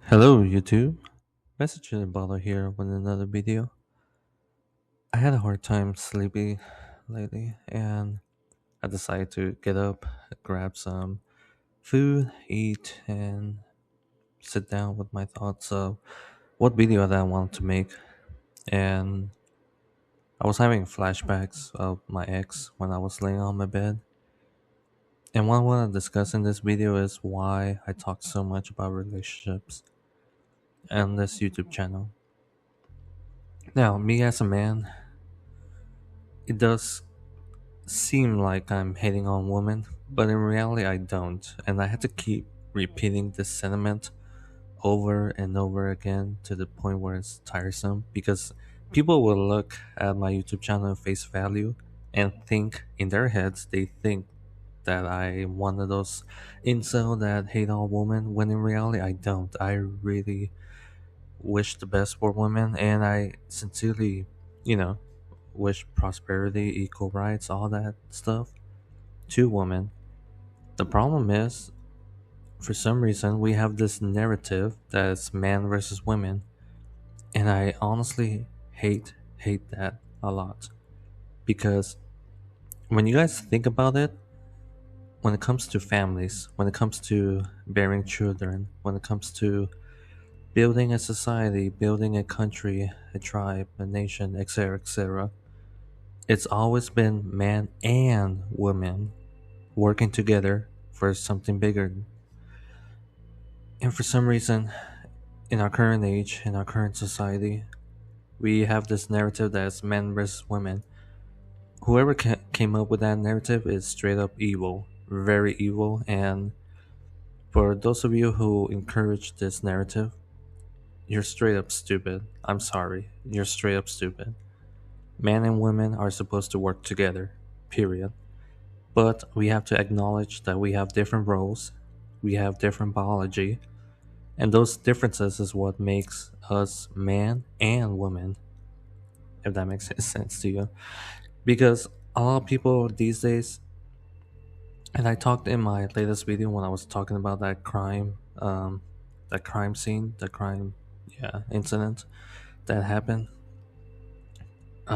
Hello YouTube, Message in a Bottle here with another video. I had a hard time sleeping lately and I decided to get up, grab some food, eat, and sit down with my thoughts of what video that I wanted to make. And I was having flashbacks of my ex when I was laying on my bed. And what I want to discuss in this video is why I talk so much about relationships on this YouTube channel. Now, me as a man, it does seem like I'm hating on women, but in reality, I don't. And I had to keep repeating this sentiment over and over again to the point where it's tiresome because people will look at my YouTube channel at face value and think in their heads, they think that I'm one of those incel that hate all women, when in reality, I don't. I really wish the best for women and I sincerely, you know, wish prosperity, equal rights, all that stuff to women. The problem is, for some reason, we have this narrative that's man versus women, and I honestly hate that a lot because when you guys think about it, when it comes to families, when it comes to bearing children, when it comes to building a society, building a country, a tribe, a nation, etc., it's always been man and woman working together for something bigger. And for some reason, in our current age, in our current society, we have this narrative that's men versus women. Whoever came up with that narrative is straight up evil, very evil. And for those of you who encourage this narrative, you're straight up stupid. I'm sorry, you're straight up stupid. Men and women are supposed to work together, period. But we have to acknowledge that we have different roles, we have different biology, and those differences is what makes us man and woman, if that makes sense to you. Because a lot of people these days, and I talked in my latest video when I was talking about that crime scene, the crime, yeah, incident that happened. A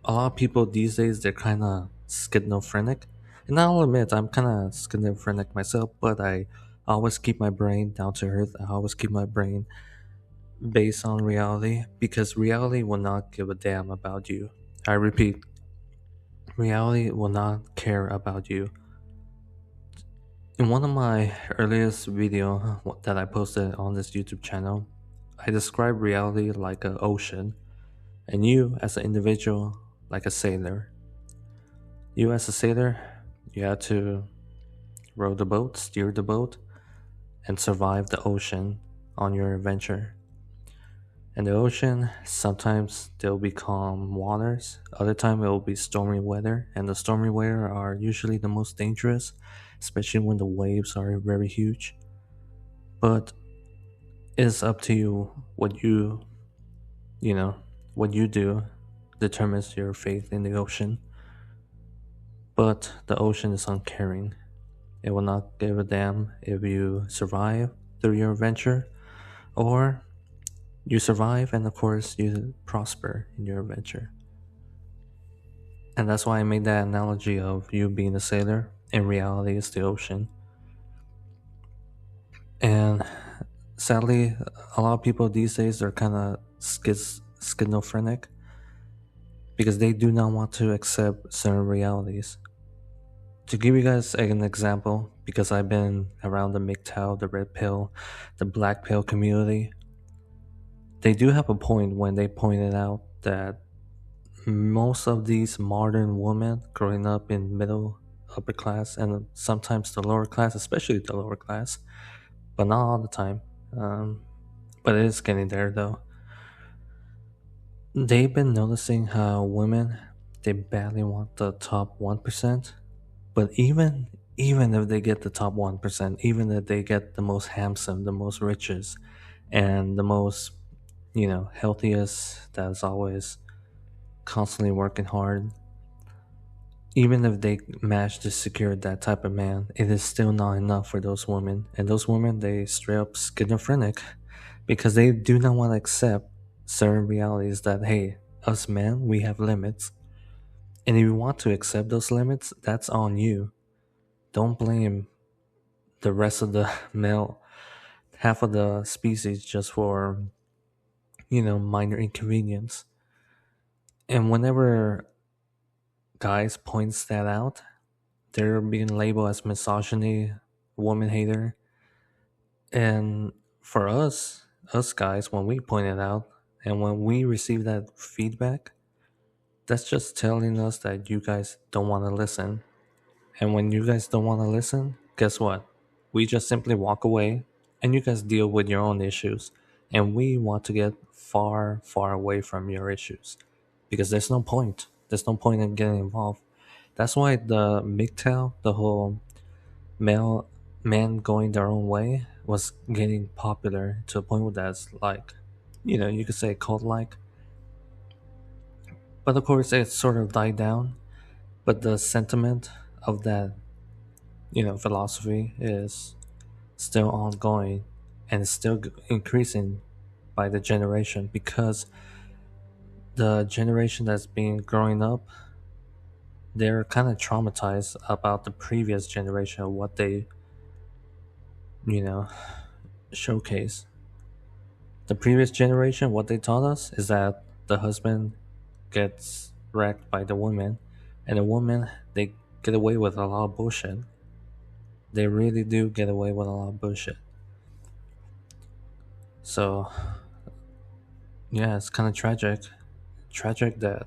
lot of people these days, they're kind of schizophrenic. And I'll admit, I'm kind of schizophrenic myself, but I always keep my brain down to earth. I always keep my brain based on reality because reality will not give a damn about you. I repeat, reality will not care about you. In one of my earliest video that I posted on this YouTube channel, I described reality like an ocean and you as an individual like a sailor. You as a sailor, you have to row the boat, steer the boat, and survive the ocean on your adventure. And the ocean, sometimes there'll be calm waters, other time it will be stormy weather, and the stormy weather are usually the most dangerous, especially when the waves are very huge. But it's up to you what you know, what you do determines your faith in the ocean. But the ocean is uncaring. It will not give a damn if you survive through your adventure or you survive and of course you prosper in your adventure. And that's why I made that analogy of you being a sailor. In reality, it's the ocean. And sadly, a lot of people these days are kind of schizophrenic because they do not want to accept certain realities. To give you guys an example, because I've been around the MGTOW, the red pill, the black pill community, they do have a point when they pointed out that most of these modern women growing up in middle, upper class, and sometimes the lower class, especially the lower class, but not all the time. But it is getting there though. They've been noticing how women, they badly want the top 1%, but even if they get the top 1%, even if they get the most handsome, the most richest, and the most, healthiest, that's always constantly working hard, even if they manage to secure that type of man, it is still not enough for those women. And those women, they straight up schizophrenic. because they do not want to accept certain realities that, hey, us men, we have limits. And if you want to accept those limits, that's on you. Don't blame the rest of the male, half of the species, just for, minor inconvenience. And whenever guys points that out, they're being labeled as misogyny, woman hater. And for us guys, when we point it out and when we receive that feedback, that's just telling us that you guys don't want to listen. And when you guys don't want to listen, guess what? We just simply walk away and you guys deal with your own issues. And we want to get far, far away from your issues because there's no point. There's no point in getting involved. That's why the MGTOW, the whole male men going their own way, was getting popular to a point where that's like, you could say cult like. But of course, it sort of died down. But the sentiment of that, philosophy is still ongoing and still increasing by the generation because the generation that's been growing up, they're kind of traumatized about the previous generation of what they, you know, showcase. The previous generation, what they taught us is that the husband gets wrecked by the woman, and the woman, they get away with a lot of bullshit. They really do get away with a lot of bullshit. So, yeah, it's kind of tragic. Tragic that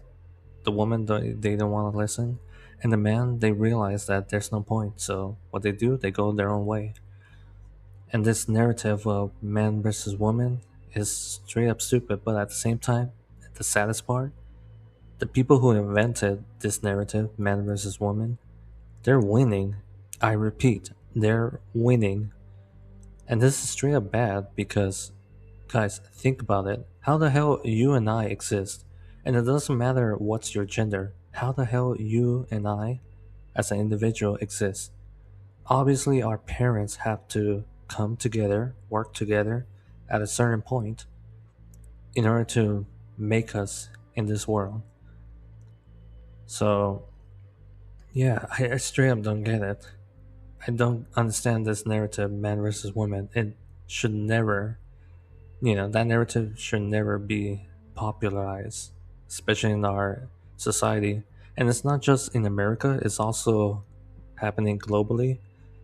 the woman, they don't want to listen, and the man, they realize that there's no point. So, what they do, they go their own way. And this narrative of man versus woman is straight up stupid, but at the same time, the saddest part, the people who invented this narrative, man versus woman, they're winning. I repeat, they're winning. And this is straight up bad because, guys, think about it. How the hell you and I exist? And it doesn't matter what's your gender. How the hell you and I, as an individual, exist? Obviously, our parents have to come together, work together at a certain point in order to make us in this world. So, yeah, I straight up don't get it. I don't understand this narrative, man versus woman. It should never, that narrative should never be popularized, especially in our society. And it's not just in America, it's also happening globally,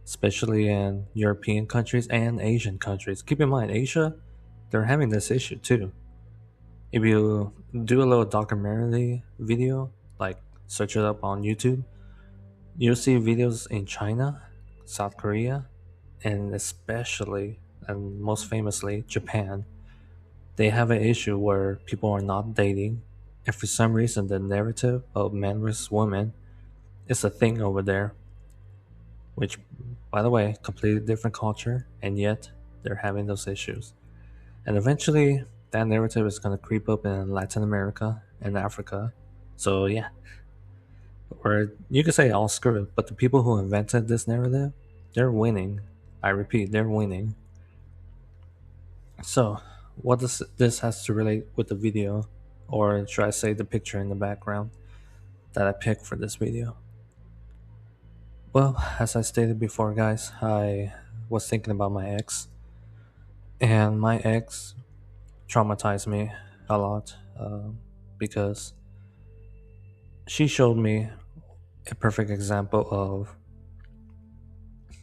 especially in European countries and Asian countries. Keep in mind, Asia, they're having this issue too. If you do a little documentary video, like search it up on YouTube, you'll see videos in China, South Korea, and especially and most famously Japan. They have an issue where people are not dating, and for some reason, the narrative of man versus woman is a thing over there. Which, by the way, completely different culture, and yet they're having those issues. And eventually, that narrative is going to creep up in Latin America and Africa. So, yeah, or you could say all screwed, but the people who invented this narrative, they're winning. I repeat, they're winning. So, what does this has to relate with the video, or should I say the picture in the background that I picked for this video? Well, as I stated before, guys, I was thinking about my ex, and my ex traumatized me a lot because she showed me a perfect example of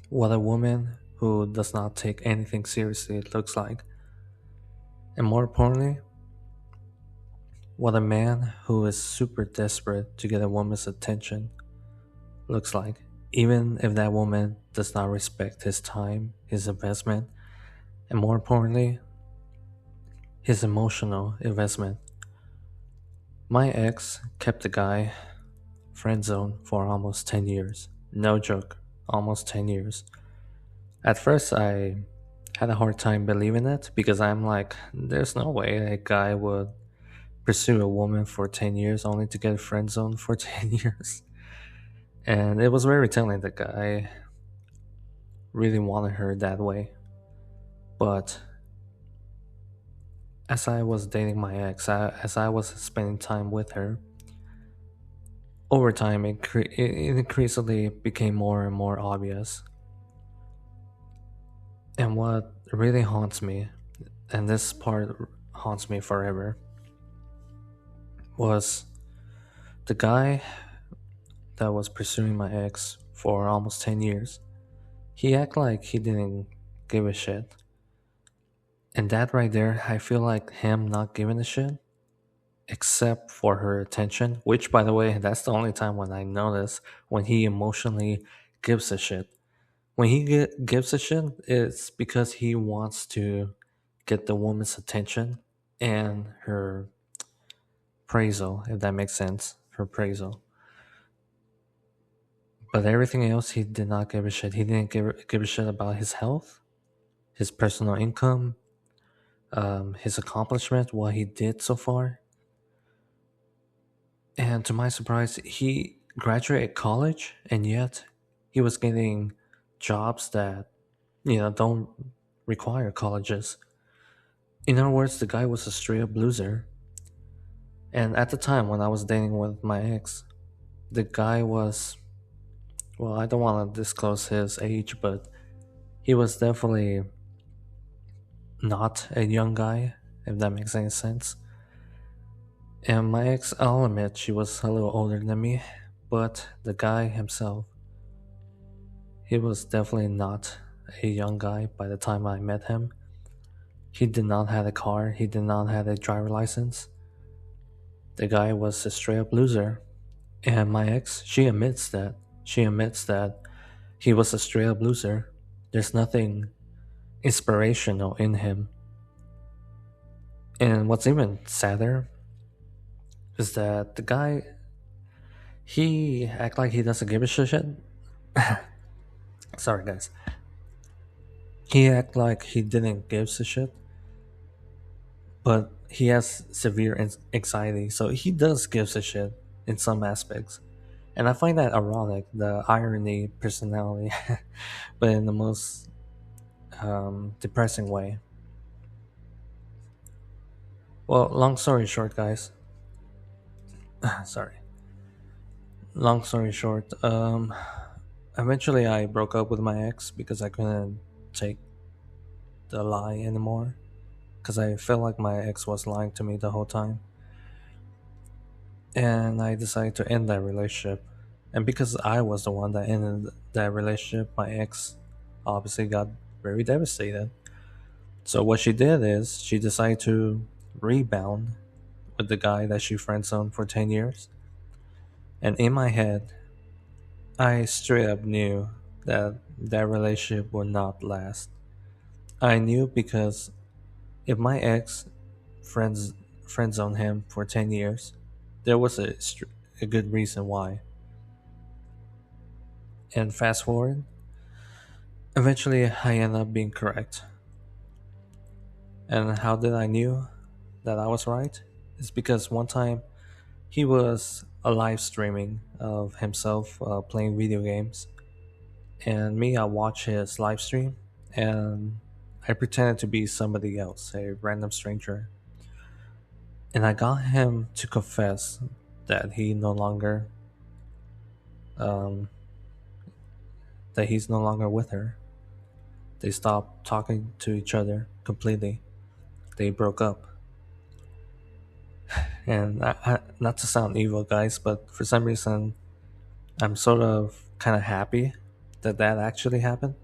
what a woman who does not take anything seriously looks like. And more importantly, what a man who is super desperate to get a woman's attention looks like, even if that woman does not respect his time, his investment, and more importantly, his emotional investment. My ex kept the guy friend zone for almost 10 years. No joke, almost 10 years. At first, I had a hard time believing it because I'm like, there's no way a guy would pursue a woman for 10 years only to get friend zoned for 10 years. And it was very telling that guy really wanted her that way. But as I was dating my ex, as I was spending time with her, over time it increasingly became more and more obvious. And what really haunts me, and this part haunts me forever, was the guy that was pursuing my ex for almost 10 years. He acted like he didn't give a shit. And that right there, I feel like him not giving a shit, except for her attention, which, by the way, that's the only time when I notice when he emotionally gives a shit. When he gives a shit, it's because he wants to get the woman's attention and her appraisal, if that makes sense, her appraisal. But everything else, he did not give a shit. He didn't give a shit about his health, his personal income, his accomplishment, what he did so far. And to my surprise, he graduated college, and yet he was getting jobs that don't require colleges. In other words, the guy was a straight up loser. And at the time when I was dating with my ex, the guy was, well, I don't want to disclose his age, but he was definitely not a young guy, if that makes any sense. And my ex, I'll admit, she was a little older than me, but the guy himself, he was definitely not a young guy by the time I met him. He did not have a car, he did not have a driver license. The guy was a straight up loser. And my ex, she admits that. She admits that he was a straight up loser. There's nothing inspirational in him. And what's even sadder is that the guy, he act like he doesn't give a shit. Sorry guys. He act like he didn't give a shit, but he has severe anxiety, so he does give a shit in some aspects. And I find that ironic, the irony personality, but in the most depressing way. Well, long story short, guys. Sorry. Long story short, eventually I broke up with my ex because I couldn't take the lie anymore. Because I felt like my ex was lying to me the whole time. And I decided to end that relationship. And because I was the one that ended that relationship, my ex obviously got very devastated. So what she did is she decided to rebound with the guy that she friend zoned for 10 years. And in my head, I straight up knew that that relationship would not last. I knew because if my ex friends friend zoned him for 10 years, there was a good reason why. And fast forward, eventually I ended up being correct. And how did I knew that I was right? It's because one time he was a live streaming of himself playing video games, and me, I watched his live stream, and I pretended to be somebody else, a random stranger, and I got him to confess that he no longer, um, that he's no longer with her. They stopped talking to each other completely. They broke up. And not to sound evil, guys, but for some reason, I'm sort of kind of happy that that actually happened.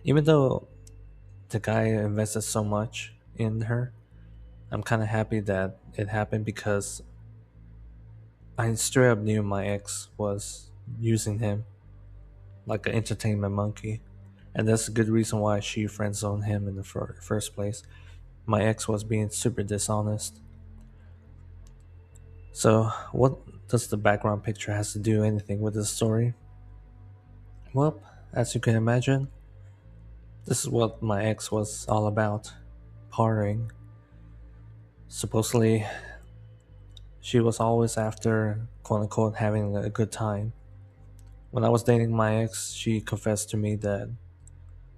Even though the guy invested so much in her, I'm kind of happy that it happened because I straight up knew my ex was using him like an entertainment monkey. And that's a good reason why she friend zoned him in the first place. My ex was being super dishonest. So, what does the background picture has to do anything with this story? Well, as you can imagine, this is what my ex was all about, partying. Supposedly, she was always after quote unquote having a good time. When I was dating my ex, she confessed to me that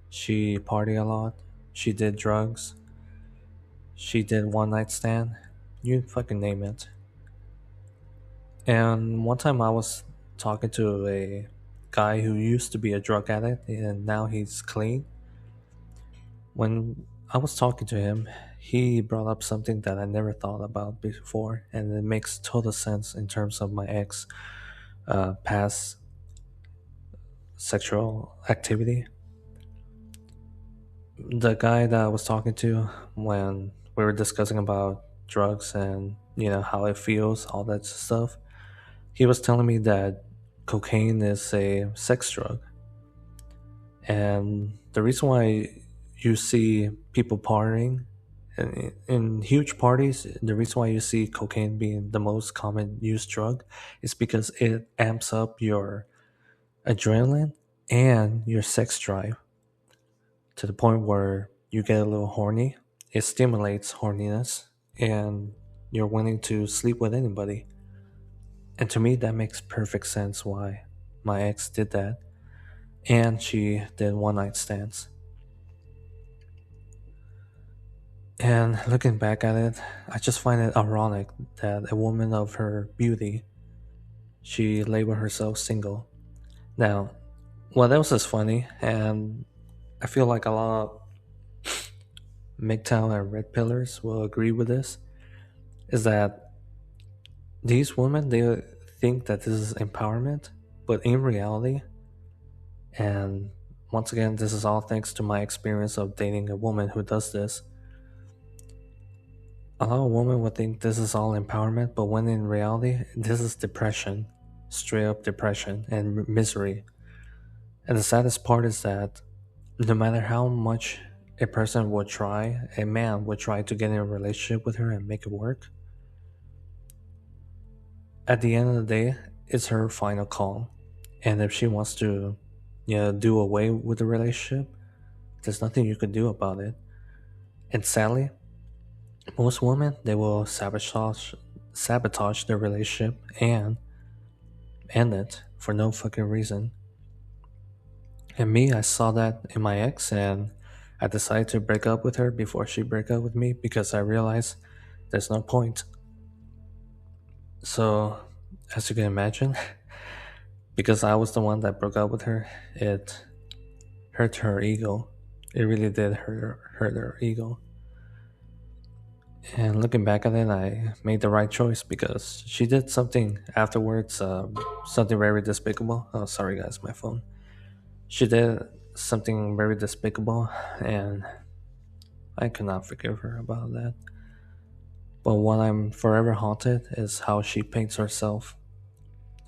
she partied a lot, she did drugs, she did one night stand, you fucking name it. And one time I was talking to a guy who used to be a drug addict and now he's clean. When I was talking to him, he brought up something that I never thought about before, and it makes total sense in terms of my ex past sexual activity. The guy that I was talking to when we were discussing about drugs and how it feels, all that stuff, he was telling me that cocaine is a sex drug. And the reason why you see people partying in huge parties, the reason why you see cocaine being the most common used drug is because it amps up your adrenaline and your sex drive to the point where you get a little horny. It stimulates horniness and you're willing to sleep with anybody. And to me, that makes perfect sense why my ex did that. And she did one night stands. And looking back at it, I just find it ironic that a woman of her beauty, she labeled herself single. Now, what else is funny, and I feel like a lot of MGTOW and Red Pillars will agree with this, is that these women, they think that this is empowerment, but in reality, and once again, this is all thanks to my experience of dating a woman who does this. A lot of women would think this is all empowerment, but when in reality, this is depression, straight up depression and misery. And the saddest part is that no matter how much a person would try, a man would try to get in a relationship with her and make it work, at the end of the day, it's her final call. And if she wants to, do away with the relationship, there's nothing you can do about it. And sadly, most women, they will sabotage their relationship and end it for no fucking reason. And me, I saw that in my ex, and I decided to break up with her before she broke up with me because I realized there's no point. So, as you can imagine, because I was the one that broke up with her, it hurt her ego. It really did hurt her ego. And looking back at it, I made the right choice because she did something afterwards, something very despicable. Oh, sorry guys, my phone. She did something very despicable, and I could not forgive her about that. But what I'm forever haunted is how she paints herself.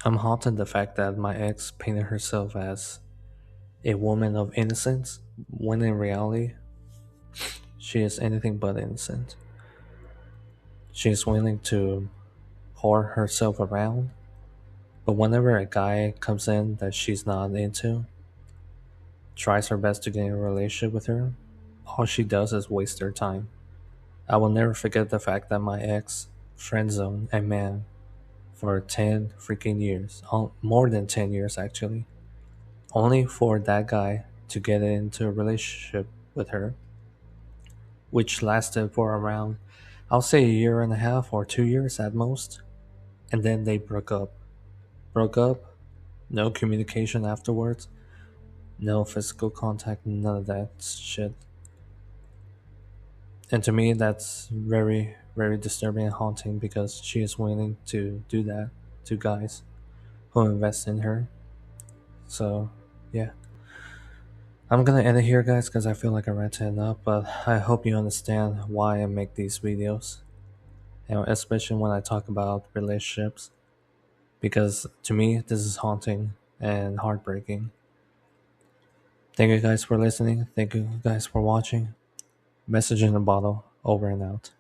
I'm haunted the fact that my ex painted herself as a woman of innocence, when in reality, she is anything but innocent. She is willing to whore herself around, but whenever a guy comes in that she's not into, tries her best to get in a relationship with her, all she does is waste their time. I will never forget the fact that my ex friend zoned a man for 10 freaking years, more than 10 years actually, only for that guy to get into a relationship with her, which lasted for around, I'll say, a year and a half or 2 years at most, and then they broke up. Broke up, no communication afterwards, no physical contact, none of that shit. And to me, that's very, very disturbing and haunting because she is willing to do that to guys who invest in her. So, yeah. I'm gonna end it here, guys, because I feel like I ranted enough, but I hope you understand why I make these videos. And especially when I talk about relationships, because to me, this is haunting and heartbreaking. Thank you guys for listening. Thank you guys for watching. Message in a bottle, over and out.